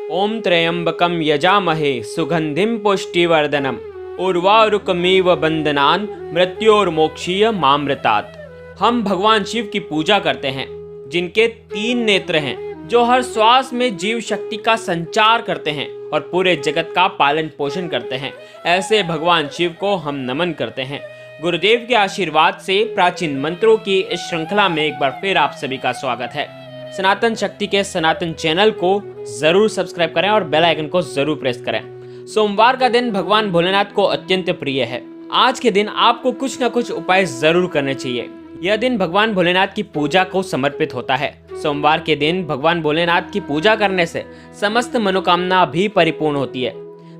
ओम त्र्यंबकम यजामहे सुगंधिम पुष्टिवर्धनम उर्वारुकमिव बंदनान मृत्योर्मोक्षीय मामृतात्। हम भगवान शिव की पूजा करते हैं जिनके 3 नेत्र हैं, जो हर श्वास में जीव शक्ति का संचार करते हैं और पूरे जगत का पालन पोषण करते हैं। ऐसे भगवान शिव को हम नमन करते हैं। गुरुदेव के आशीर्वाद से प्राचीन मंत्रों की इस श्रृंखला में एक बार फिर आप सभी का स्वागत है। सनातन शक्ति के सनातन चैनल को जरूर सब्सक्राइब करें और बेल आइकन को जरूर प्रेस करें। सोमवार का दिन भगवान भोलेनाथ को अत्यंत प्रिय है। आज के दिन आपको कुछ न कुछ उपाय जरूर करने चाहिए। यह दिन भगवान भोलेनाथ की पूजा को समर्पित होता है। सोमवार के दिन भगवान भोलेनाथ की पूजा करने से समस्त मनोकामना भी परिपूर्ण होती है।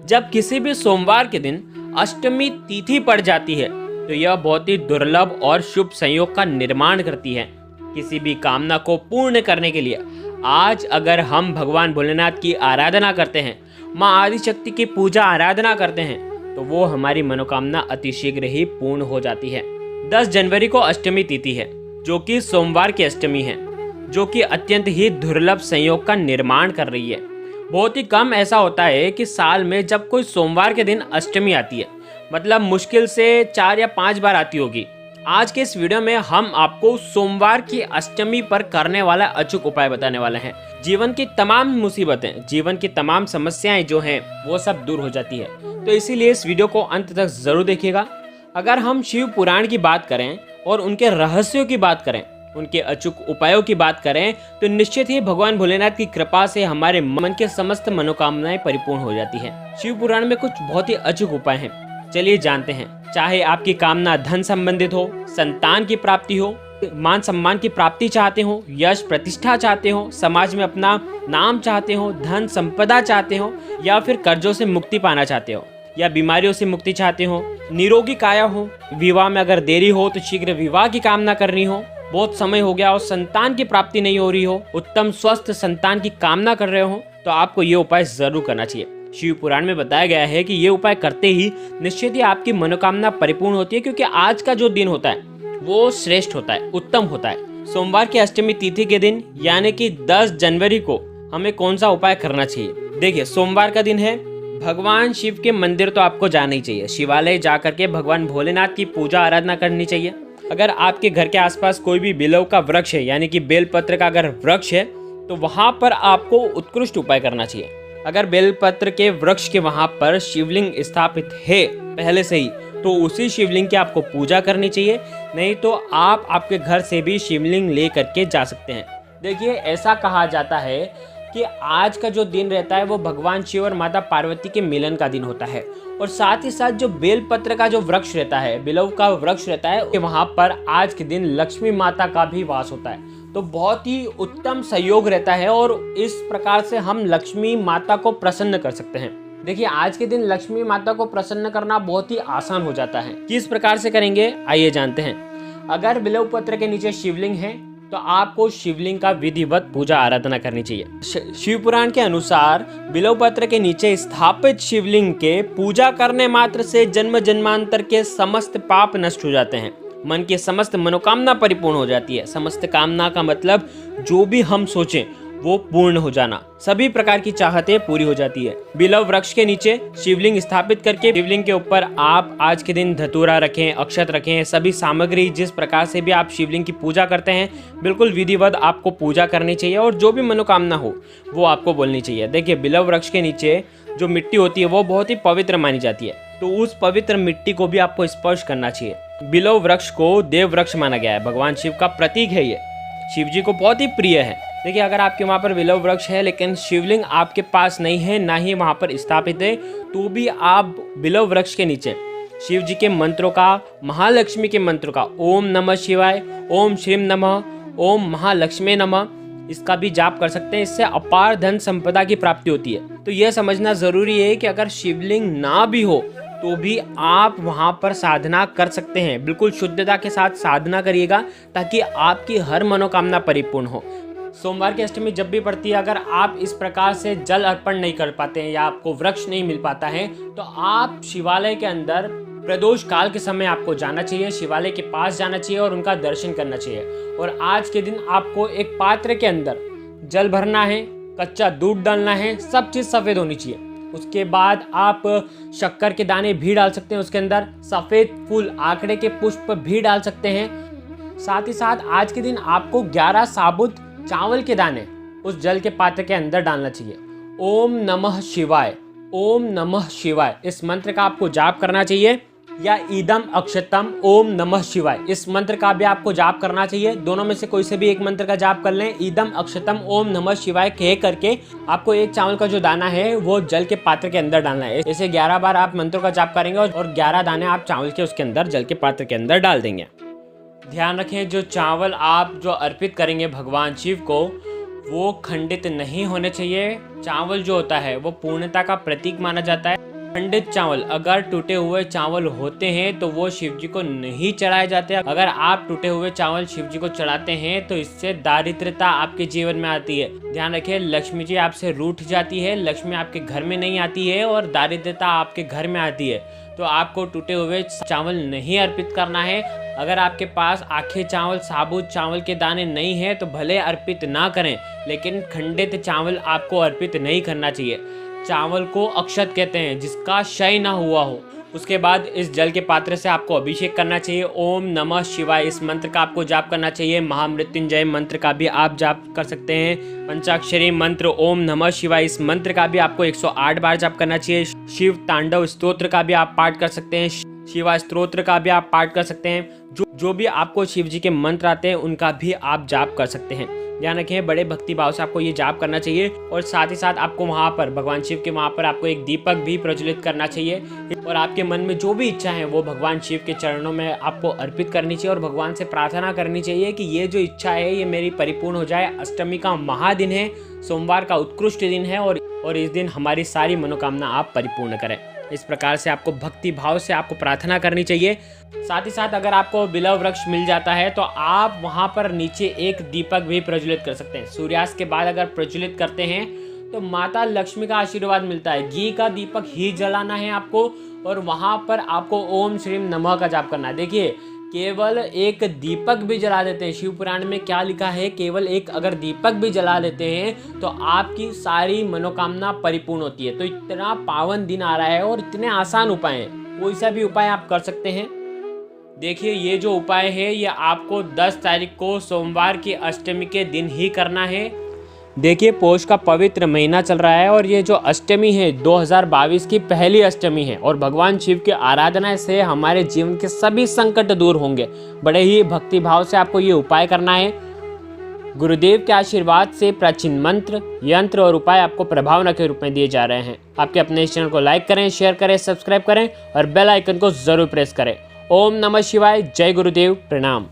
जब किसी भी सोमवार के दिन अष्टमी तिथि पड़ जाती है तो यह बहुत ही दुर्लभ और शुभ संयोग का निर्माण करती है। किसी भी कामना को पूर्ण करने के लिए आज अगर हम भगवान भोलेनाथ की आराधना करते हैं, माँ आदिशक्ति की पूजा आराधना करते हैं, तो वो हमारी मनोकामना अतिशीघ्र ही पूर्ण हो जाती है। 10 जनवरी को अष्टमी तिथि है, जो कि सोमवार की अष्टमी है, जो कि अत्यंत ही दुर्लभ संयोग का निर्माण कर रही है। बहुत ही कम ऐसा होता है कि साल में जब कोई सोमवार के दिन अष्टमी आती है, मतलब मुश्किल से 4 या 5 बार आती होगी। आज के इस वीडियो में हम आपको सोमवार की अष्टमी पर करने वाला अचूक उपाय बताने वाले हैं। जीवन की तमाम मुसीबतें, जीवन की तमाम समस्याएं जो हैं वो सब दूर हो जाती है। तो इसीलिए इस वीडियो को अंत तक जरूर देखिएगा। अगर हम शिव पुराण की बात करें और उनके रहस्यों की बात करें, उनके अचूक उपायों की बात करें, तो निश्चित ही भगवान भोलेनाथ की कृपा से हमारे मन के समस्त मनोकामनाएं परिपूर्ण हो जाती है। शिव पुराण में कुछ बहुत ही अचूक उपाय हैं, चलिए जानते हैं। चाहे आपकी कामना धन संबंधित हो, संतान की प्राप्ति हो, मान सम्मान की प्राप्ति चाहते हो, यश प्रतिष्ठा चाहते हो, समाज में अपना नाम चाहते हो, धन संपदा चाहते हो, या फिर कर्जों से मुक्ति पाना चाहते हो, या बीमारियों से मुक्ति चाहते हो, निरोगी काया हो, विवाह में अगर देरी हो तो शीघ्र विवाह की कामना करनी हो, बहुत समय हो गया और संतान की प्राप्ति नहीं हो रही हो, उत्तम स्वस्थ संतान की कामना कर रहे हो, तो आपको ये उपाय जरूर करना चाहिए। शिव पुराण में बताया गया है कि ये उपाय करते ही निश्चित ही आपकी मनोकामना परिपूर्ण होती है, क्योंकि आज का जो दिन होता है वो श्रेष्ठ होता है, उत्तम होता है। सोमवार की अष्टमी तिथि के दिन यानी कि 10 जनवरी को हमें कौन सा उपाय करना चाहिए? देखिए, सोमवार का दिन है, भगवान शिव के मंदिर तो आपको जाना ही चाहिए। शिवालय जाकर के भगवान भोलेनाथ की पूजा आराधना करनी चाहिए। अगर आपके घर के आसपास कोई भी बिलव का वृक्ष है, यानी कि बेलपत्र का अगर वृक्ष है, तो वहां पर आपको उत्कृष्ट उपाय करना चाहिए। अगर बेलपत्र के वृक्ष के वहां पर शिवलिंग स्थापित है पहले से ही, तो उसी शिवलिंग की आपको पूजा करनी चाहिए। नहीं तो आप आपके घर से भी शिवलिंग ले करके जा सकते हैं। देखिए, ऐसा कहा जाता है कि आज का जो दिन रहता है वो भगवान शिव और माता पार्वती के मिलन का दिन होता है। और साथ ही साथ जो बेलपत्र का जो वृक्ष रहता है, बिलव का वृक्ष रहता है, वहां पर आज के दिन लक्ष्मी माता का भी वास होता है। तो बहुत ही उत्तम सहयोग रहता है और इस प्रकार से हम लक्ष्मी माता को प्रसन्न कर सकते हैं। देखिए, आज के दिन लक्ष्मी माता को प्रसन्न करना बहुत ही आसान हो जाता है। किस प्रकार से करेंगे, आइए जानते हैं। अगर बिलव पत्र के नीचे शिवलिंग है तो आपको शिवलिंग का विधिवत पूजा आराधना करनी चाहिए। शिव पुराण के अनुसार बिलव पत्र के नीचे स्थापित शिवलिंग के पूजा करने मात्र से जन्म जन्मांतर के समस्त पाप नष्ट हो जाते हैं। मन की समस्त मनोकामना परिपूर्ण हो जाती है। समस्त कामना का मतलब जो भी हम सोचें वो पूर्ण हो जाना, सभी प्रकार की चाहतें पूरी हो जाती है। बिलव वृक्ष के नीचे शिवलिंग स्थापित करके शिवलिंग के ऊपर आप आज के दिन धतूरा रखें, अक्षत रखें, सभी सामग्री जिस प्रकार से भी आप शिवलिंग की पूजा करते हैं बिल्कुल विधिवत आपको पूजा करनी चाहिए और जो भी मनोकामना हो वो आपको बोलनी चाहिए। देखिए, बिलव वृक्ष के नीचे जो मिट्टी होती है वो बहुत ही पवित्र मानी जाती है, तो उस पवित्र मिट्टी को भी आपको स्पर्श करना चाहिए। बिलव वृक्ष को देव वृक्ष माना गया है, भगवान शिव का प्रतीक है, ये शिव जी को बहुत ही प्रिय है। देखिए, अगर आपके वहाँ पर बिलव वृक्ष है लेकिन शिवलिंग आपके पास नहीं है, ना ही वहाँ पर स्थापित है, तो भी आप बिलव वृक्ष के नीचे शिव जी के मंत्रों का, महालक्ष्मी के मंत्रों का, ओम नमः शिवाय, ओम श्रीम नमः, ओम महालक्ष्मी नमः, इसका भी जाप कर सकते हैं। इससे अपार धन संपदा की प्राप्ति होती है। तो यह समझना जरूरी है कि अगर शिवलिंग ना भी हो तो भी आप वहां पर साधना कर सकते हैं। बिल्कुल शुद्धता के साथ साधना करिएगा ताकि आपकी हर मनोकामना परिपूर्ण हो। सोमवार की अष्टमी जब भी पड़ती है, अगर आप इस प्रकार से जल अर्पण नहीं कर पाते हैं या आपको वृक्ष नहीं मिल पाता है, तो आप शिवालय के अंदर प्रदोष काल के समय आपको जाना चाहिए, शिवालय के पास जाना चाहिए और उनका दर्शन करना चाहिए। और आज के दिन आपको एक पात्र के अंदर जल भरना है, कच्चा दूध डालना है, सब चीज़ सफ़ेद होनी चाहिए। उसके बाद आप शक्कर के दाने भी डाल सकते हैं उसके अंदर, सफ़ेद फूल आंकड़े के पुष्प भी डाल सकते हैं। साथ ही साथ आज के दिन आपको 11 साबुत चावल के दाने उस जल के पात्र के अंदर डालना चाहिए। ओम नमः शिवाय, ओम नमः शिवाय, इस मंत्र का आपको जाप करना चाहिए, या ईदम अक्षतम ओम नमः शिवाय, इस मंत्र का भी आपको जाप करना चाहिए। दोनों में से कोई से भी एक मंत्र का जाप कर लें। ईदम अक्षतम ओम नमः शिवाय कह करके आपको एक चावल का जो दाना है वो जल के पात्र के अंदर डालना है। ऐसे 11 बार आप मंत्रों का जाप करेंगे और 11 दाने आप चावल के उसके अंदर जल के पात्र के अंदर डाल देंगे। ध्यान रखें, जो चावल आप जो अर्पित करेंगे भगवान शिव को, वो खंडित नहीं होने चाहिए। चावल जो होता है वो पूर्णता का प्रतीक माना जाता है। खंडित चावल, अगर टूटे हुए चावल होते हैं तो वो शिव जी को नहीं चढ़ाए जाते। अगर आप टूटे हुए चावल शिव जी को चढ़ाते हैं तो इससे दारिद्रता आपके जीवन में आती है। ध्यान रखें, लक्ष्मी जी आपसे रूठ जाती है, लक्ष्मी आपके घर में नहीं आती है और दारिद्रता आपके घर में आती है। तो आपको टूटे हुए चावल नहीं अर्पित करना है। अगर आपके पास आखे चावल, साबुत चावल के दाने नहीं है तो भले अर्पित ना करें, लेकिन खंडित चावल आपको अर्पित नहीं करना चाहिए। चावल को अक्षत कहते हैं, जिसका क्षय ना हुआ हो। उसके बाद इस जल के पात्र से आपको अभिषेक करना चाहिए। ओम नमः शिवाय, इस मंत्र का आपको जाप करना चाहिए। महामृत्युंजय मंत्र का भी आप जाप कर सकते हैं। पंचाक्षरी मंत्र ओम नमः शिवाय, इस मंत्र का भी आपको 108 बार जाप करना चाहिए। शिव तांडव स्तोत्र का भी आप पाठ कर सकते हैं। शिवा स्तोत्र का भी आप पाठ कर सकते हैं। जो भी आपको शिव जी के मंत्र आते हैं उनका भी आप जाप कर सकते हैं। ध्यान रखें, बड़े भक्ति भाव से आपको ये जाप करना चाहिए। और साथ ही साथ आपको वहाँ पर भगवान शिव के वहाँ पर आपको एक दीपक भी प्रज्वलित करना चाहिए। और आपके मन में जो भी इच्छा है वो भगवान शिव के चरणों में आपको अर्पित करनी चाहिए और भगवान से प्रार्थना करनी चाहिए कि ये जो इच्छा है ये मेरी परिपूर्ण हो जाए। अष्टमी का महादिन है, सोमवार का उत्कृष्ट दिन है और इस दिन हमारी सारी मनोकामना आप परिपूर्ण करें। इस प्रकार से आपको भक्ति भाव से आपको प्रार्थना करनी चाहिए। साथ ही साथ अगर आपको बिलव वृक्ष मिल जाता है तो आप वहाँ पर नीचे एक दीपक भी प्रज्वलित कर सकते हैं। सूर्यास्त के बाद अगर प्रज्वलित करते हैं तो माता लक्ष्मी का आशीर्वाद मिलता है। घी का दीपक ही जलाना है आपको और वहाँ पर आपको ओम श्रीम नमः का जाप करना है। देखिए, केवल एक दीपक भी जला देते हैं, शिव पुराण में क्या लिखा है, केवल एक अगर दीपक भी जला लेते हैं तो आपकी सारी मनोकामना परिपूर्ण होती है। तो इतना पावन दिन आ रहा है और इतने आसान उपाय हैं, कोई सा भी उपाय आप कर सकते हैं। देखिए, ये जो उपाय है ये आपको 10 तारीख को सोमवार की अष्टमी के दिन ही करना है। देखिए, पौष का पवित्र महीना चल रहा है और ये जो अष्टमी है 2022 की पहली अष्टमी है और भगवान शिव की आराधना से हमारे जीवन के सभी संकट दूर होंगे। बड़े ही भक्ति भाव से आपको ये उपाय करना है। गुरुदेव के आशीर्वाद से प्राचीन मंत्र, यंत्र और उपाय आपको प्रभावना के रूप में दिए जा रहे हैं। आपके अपने इस चैनल को लाइक करें, शेयर करें, सब्सक्राइब करें और बेल आइकन को जरूर प्रेस करें। ओम नमः शिवाय, जय गुरुदेव, प्रणाम।